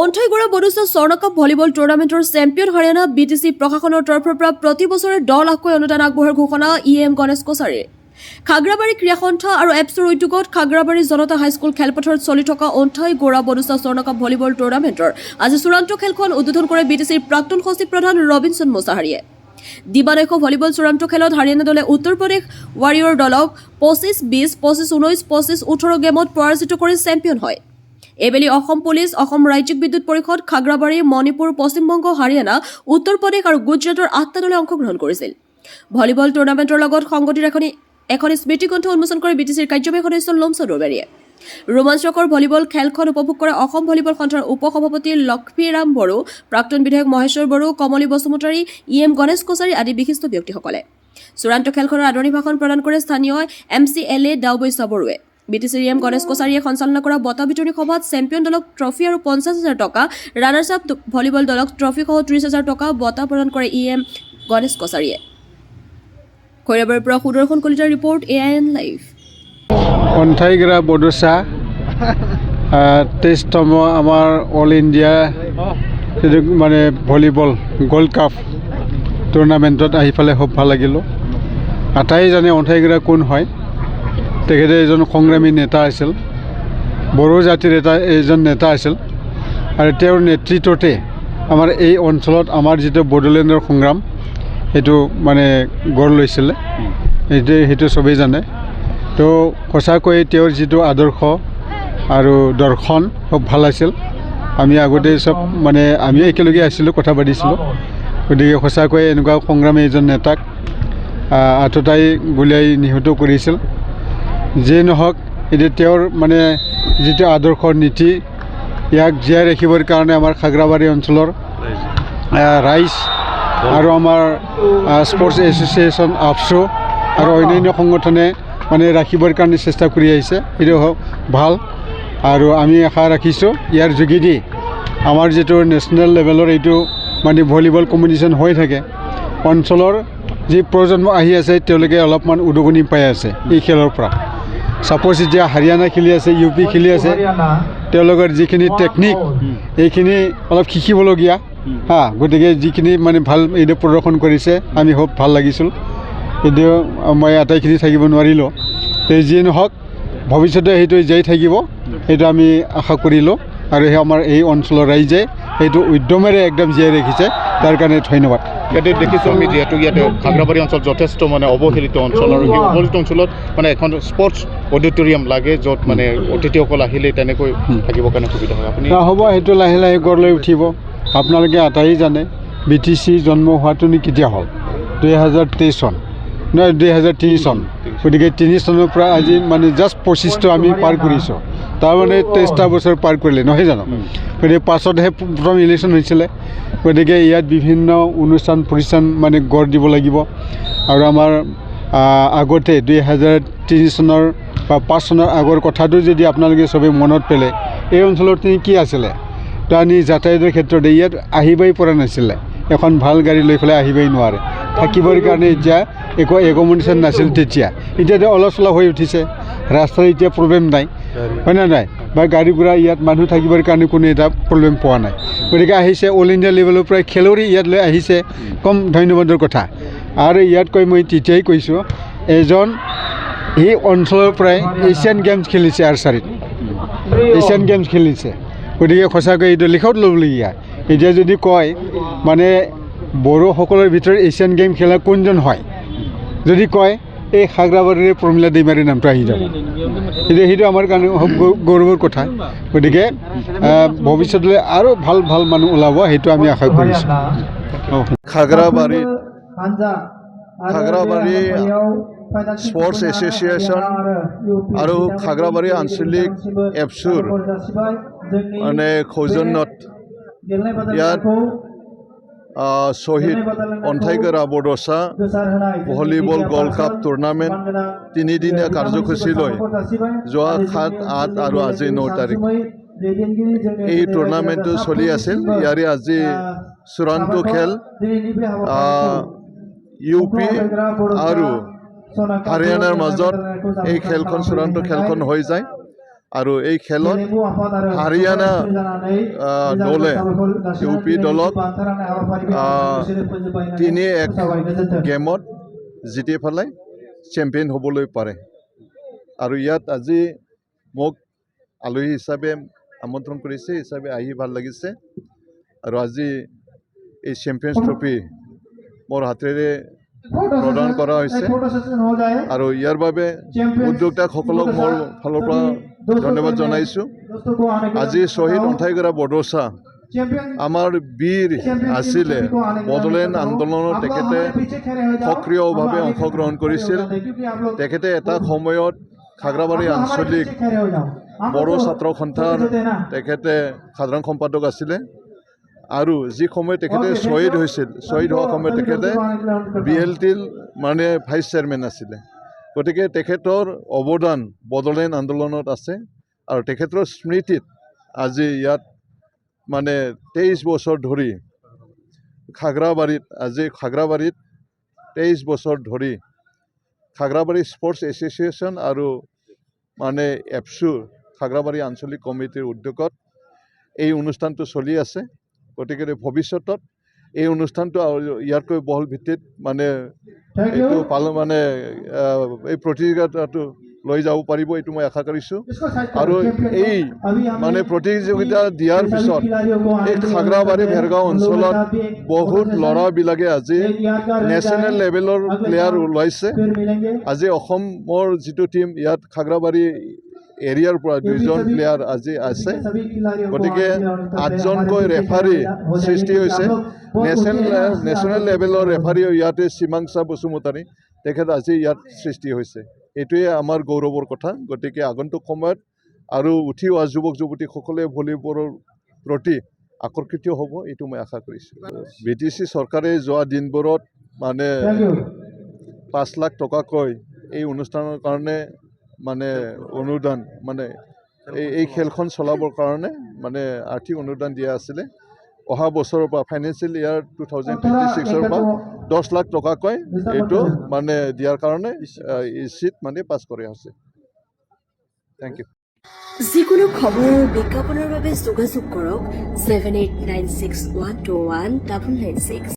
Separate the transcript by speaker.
Speaker 1: অন্থাইগড়া বড়োচা স্বৰ্ণকাপ volleyball টুৰ্ণামেণ্টৰ champion Haryana BTC প্ৰশাসনৰ তৰফৰ পৰা প্ৰতি বছৰে 10 লাখকৈ অনুদান আগবঢ়োৱাৰ ঘোষণা গণেশ কছাৰীৰ। খাগ্ৰাবাৰী ক্ৰীড়া সন্থা আৰু এপছৰ উদ্যোগত খাগ্ৰাবাৰী জনতা হাইস্কুল খেলপথাৰত চলি থকা অন্থাইগড়া বড়োচা স্বৰ্ণকাপ ভলীবল টুৰ্ণামেণ্টৰ আজি চূড়ান্ত খেলখন উদ্বোধন কৰে বিটিচিৰ প্ৰাক্তন সচিব প্ৰধান ৰবিনসন মোছাহাৰীয়ে। দিবানৈশ ভলীবল চূড়ান্ত খেলত হাৰিয়ানা দলে উত্তৰ প্ৰদেশ ৱাৰিয়ৰ দলক 25-20, 25-19, 25-18 গেমত পৰাজিত কৰি চেম্পিয়ন হয়। এবেলি অসম পুলিচ, অসম ৰাজ্যিক বিদ্যুৎ পৰিষদ, খাগ্ৰাবাৰী, মণিপুৰ, পশ্চিমবংগ, হাৰিয়ানা, উত্তৰ প্ৰদেশ আৰু গুজৰাটৰ 8টা দলে অংশগ্ৰহণ কৰিছিল। ভলীবল টুৰ্ণামেণ্টৰ লগত সংগতিৰ এখন স্মৃতিগ্ৰন্থ উন্মোচন কৰে বিটিচিৰ কাৰ্যবাহী সদস্য লোমচন ৰবেৰীয়ে। ৰোমাঞ্চকৰ ভলীবল খেলখন উপভোগ কৰে অসম ভলীবল সন্থাৰ উপ সভাপতি লক্ষ্মীৰাম বড়ো, প্ৰাক্তন বিধায়ক মহেশ্বৰ বড়ো, কমলী বসুমতাৰী, গণেশ কছাৰী আদি বিশিষ্ট ব্যক্তিসকলে। চূড়ান্ত খেলখনৰ আদৰণি ভাষণ প্ৰদান কৰে স্থানীয় MCLA ডাউবৈচা বড়োৱে। বিটিচিৰ গণেশ কছাৰীয়ে সঞ্চালনা কৰা বঁটা বিতৰণী সভাত চেম্পিয়ন দলক ট্ৰফি আৰু 50,000 টকা, ৰানাৰ্ছ আপ ভলীবল দলক ট্ৰফিসহ 30,000 টকা বঁটা প্ৰদান কৰে গণেশ কছাৰীয়ে। খৈৰাবাৰীৰ পৰা সুদৰ্শন কলিতাৰ ৰিপৰ্ট, AIN লাইভ।
Speaker 2: অন্থাইগড়া বড়োচা 23তম আমাৰ অল ইণ্ডিয়া মানে ভলীবল গোল্ড কাপ টুৰ্ণামেণ্টত আহি পেলাই খুব ভাল লাগিলোঁ। আটাই জানে অন্থাইগড়া কোন হয়। তেখেতে এজন সংগ্ৰামী নেতা আছিল, বড়ো জাতিৰ এজন নেতা আছিল আৰু তেওঁৰ নেতৃত্বতে আমাৰ এই অঞ্চলত আমাৰ যিটো বড়োলেণ্ডৰ সংগ্ৰাম সেইটো মানে গঢ় লৈছিলে, সেইটো চবেই জানে। তো সঁচাকৈ তেওঁৰ যিটো আদৰ্শ আৰু দৰ্শন খুব ভাল আছিল। আমি আগতে চব মানে আমিও একেলগে আছিলোঁ, কথা পাতিছিলোঁ। গতিকে সঁচাকৈ এনেকুৱা সংগ্ৰামী এজন নেতাক আততাই গুলীয়াই নিহত কৰিছিল। যিয়ে নহওক, এতিয়া তেওঁৰ মানে যিটো আদৰ্শৰ নীতি, ইয়াক জীয়াই ৰাখিবৰ কাৰণে আমাৰ খাগ্ৰাবাৰী অঞ্চলৰ ৰাইজ আৰু আমাৰ স্পৰ্টছ এছ'চিয়েশ্যন আফছো আৰু অন্যান্য সংগঠনে মানে ৰাখিবৰ কাৰণে চেষ্টা কৰি আহিছে। এইটো ভাল আৰু আমি আশা ৰাখিছোঁ ইয়াৰ যোগেদি আমাৰ যিটো নেশ্যনেল লেভেলৰ এইটো মানে ভলীবল কম্পিটিশ্যন হৈ থাকে, অঞ্চলৰ যি প্ৰজন্ম আহি আছে তেওঁলোকে অলপমান উদগনি পাই আছে এই খেলৰ পৰা। ছাপ'জ এতিয়া হাৰিয়ানা খেলি আছে, UP খেলি আছে, তেওঁলোকৰ যিখিনি টেকনিক এইখিনি অলপ শিকিবলগীয়া। গতিকে যিখিনি মানে ভাল এইটো প্ৰদৰ্শন কৰিছে, আমি খুব ভাল লাগিছিল। কিন্তু মই আটাইখিনি থাকিব নোৱাৰিলোঁ। যিয়ে নহওক, ভৱিষ্যতে সেইটো জীয়াই থাকিব, সেইটো আমি আশা কৰিলোঁ আৰু আমাৰ এই অঞ্চলৰ ৰাইজে সেইটো উদ্যমেৰে একদম জীয়াই ৰাখিছে, তাৰ কাৰণে ধন্যবাদ।
Speaker 3: ইয়াতে দেখিছোঁ আমি যিহেতু ইয়াতে খাগ্ৰাবাৰী অঞ্চল যথেষ্ট মানে অৱহেলিত অঞ্চল আৰু সেই অৱহেলিত অঞ্চলত মানে এখন স্পৰ্টছ অডিটৰিয়াম লাগে, য'ত মানে অতিথিসকল আহিলে তেনেকৈ থাকিবৰ কাৰণে সুবিধা হয়। আপুনি
Speaker 2: হ'ব, সেইটো লাহে লাহে গঢ় লৈ উঠিব। আপোনালোকে আটাই জানে BTC জন্ম হোৱাটো কেতিয়া হ'ল? 2023 চন, নহয় 2003 চন। গতিকে 3 চনৰ পৰা আজি মানে জাষ্ট 25টো আমি পাৰ কৰিছোঁ। তাৰমানে 23টা বছৰ পাৰ কৰিলে, নহয় জানো? গতিকে পাছতহে প্ৰথম ইলেকশ্যন হৈছিলে। গতিকে ইয়াত বিভিন্ন অনুষ্ঠান প্ৰতিষ্ঠান মানে গঢ় দিব লাগিব। আৰু আমাৰ আগতে 2003 চনৰ বা 5 চনৰ আগৰ কথাটো যদি আপোনালোকে চবেই মনত পেলে, এই অঞ্চলত কি আছিলে? তানি যাতায়াতৰ ক্ষেত্ৰতে ইয়াত আহিবই পৰা নাছিলে। এখন ভাল গাড়ী লৈ পেলাই আহিবই নোৱাৰে। থাকিবৰ কাৰণে এতিয়া একো একমডেশ্যন নাছিল তেতিয়া। এতিয়াতো অলপ চলপ হৈ উঠিছে, ৰাস্তাৰ এতিয়া প্ৰব্লেম নাই, হয় নে নাই? বা গাড়ী ঘোঁৰা ইয়াত মানুহ থাকিবৰ কাৰণে কোনো এটা প্ৰব্লেম পোৱা নাই। গতিকে আহিছে অল ইণ্ডিয়া লেভেলৰ পৰা খেলুৱৈ ইয়াতলৈ আহিছে, কম ধন্যবাদৰ কথা। আৰু ইয়াতকৈ মই তেতিয়াই কৈছোঁ, এজন এই অঞ্চলৰ পৰাই এছিয়ান গেমছ খেলিছে, আৰ্চাৰীত এছিয়ান গেমছ খেলিছে। গতিকে সঁচাকৈ এইটো লিখত ল'বলগীয়া। এতিয়া যদি কয় মানে বড়োসকলৰ ভিতৰত এছিয়ান গেম খেলা কোনজন হয়, যদি কয় এই খাগ্ৰাবাৰীৰে প্ৰমীলা দৈমাৰীৰ নামটো আহি যাব। এতিয়া সেইটো আমাৰ কাৰণে গৌৰৱৰ কথা। গতিকে ভৱিষ্যতলৈ আৰু ভাল ভাল মানুহ ওলাব, সেইটো আমি আশা কৰিছোঁ।
Speaker 4: খাগ্ৰাবাৰী স্পৰ্টছ এছ'চিয়েশ্যন আৰু খাগ্ৰাবাৰী আঞ্চলিক এপছুৰ মানে সৌজন্যত ইয়াত শ্বহীদ অন্থাইগড়া বড়োচা ভলীবল গোল্ড কাপ টুৰ্ণামেণ্ট 3দিনীয়া কাৰ্যসূচী লৈ যোৱা 7, 8 আৰু আজি 9 তাৰিখ এই টুৰ্ণামেণ্টটো চলি আছিল। ইয়াৰে আজি চূড়ান্ত খেল UP আৰু হাৰিয়ানাৰ মাজত এই খেলখন চূড়ান্ত খেলখন হৈ যায়। আৰু এই খেলত হাৰিয়ানা দলে ইউ পি দলক 3-1 গেমত জিতি পেলাই চেম্পিয়ন হ'বলৈ পাৰে আৰু ইয়াত আজি মোক আলহী হিচাপে আমন্ত্ৰণ কৰিছে হিচাপে আহি ভাল লাগিছে আৰু আজি এই চেম্পিয়ন্স ট্ৰফি মোৰ হাতেৰে প্ৰদান কৰা হৈছে আৰু ইয়াৰ বাবে উদ্যোক্তাসকলক মোৰ ফালৰ পৰা ধন্যবাদ জনাইছোঁ আজি শ্বহীদ অন্থাইগৰা বৰদোচা আমাৰ বীৰ আছিলে বড়োলেণ্ড আন্দোলনত তেখেতে সক্ৰিয়ভাৱে অংশগ্ৰহণ কৰিছিল তেখেতে এটা সময়ত খাগ্ৰাবাৰী আঞ্চলিক বড়ো ছাত্ৰ সন্থাৰ তেখেতে সাধাৰণ সম্পাদক আছিলে আৰু যি সময়ত তেখেতে শ্বহীদ হৈছিল শ্বহীদ হোৱাৰ সময়ত তেখেতে BLTৰ মানে ভাইচ চেয়াৰমেন আছিলে গতিকে তেখেতৰ অৱদান বড়োলেণ্ড আন্দোলনত আছে আৰু তেখেতৰ স্মৃতিত আজি ইয়াত মানে 23 বছৰ ধৰি খাগ্ৰাবাৰীত 23 বছৰ ধৰি খাগ্ৰাবাৰী স্পৰ্টছ এছ'চিয়েশ্যন আৰু মানে এপছু খাগ্ৰাবাৰী আঞ্চলিক কমিটিৰ উদ্যোগত এই অনুষ্ঠানটো চলি আছে গতিকে ভৱিষ্যতত এই অনুষ্ঠানটো ইয়াতকৈ বহল ভিত্তিত মানে এইটো মানে এই প্ৰতিযোগিতাটো লৈ যাব পাৰিব এইটো মই আশা কৰিছোঁ আৰু এই মানে প্ৰতিযোগিতা দিয়াৰ পিছত এই খাগ্ৰাবাৰী ভেৰগাঁও অঞ্চলত বহুত ল'ৰাবিলাকে আজি নেশ্যনেল লেভেলৰ প্লেয়াৰ ওলাইছে আজি অসমৰ যিটো টিম ইয়াত খাগ্ৰাবাৰী এৰিয়াৰ পৰা 2জন প্লেয়াৰ আজি আছে গতিকে 8জনকৈ ৰেফাৰী সৃষ্টি হৈছে নেশ্যনেল লেভেলৰ ৰেফাৰী ইয়াতে সীমাংসা বসুমতাৰী তেখেত আজি ইয়াত সৃষ্টি হৈছে এইটোৱে আমাৰ গৌৰৱৰ কথা গতিকে আগন্তুক সময়ত আৰু উঠি অহা যুৱক যুৱতীসকলে ভলীবলৰ প্ৰতি আকৰ্ষিত হ'ব এইটো মই আশা কৰিছোঁ BTC চৰকাৰে যোৱা দিনবোৰত মানে 5 লাখ টকাকৈ এই অনুষ্ঠানৰ কাৰণে মানে অনুদান মানে এই খেলখন চলাবৰ কাৰণে মানে আৰ্থিক অনুদান দিয়া আছিলে অহা বছৰৰ পৰা ফাইনেন্সিয়েল ইয়াৰ 2026ৰ পৰা 10 লাখ টকাকৈ এইটো মানে দিয়াৰ কাৰণে চিট মানে পাছ কৰা হৈছে থেংক ইউ
Speaker 5: যিকোনো খবৰ আৰু বিজ্ঞাপনৰ বাবে যোগাযোগ কৰক 7896121996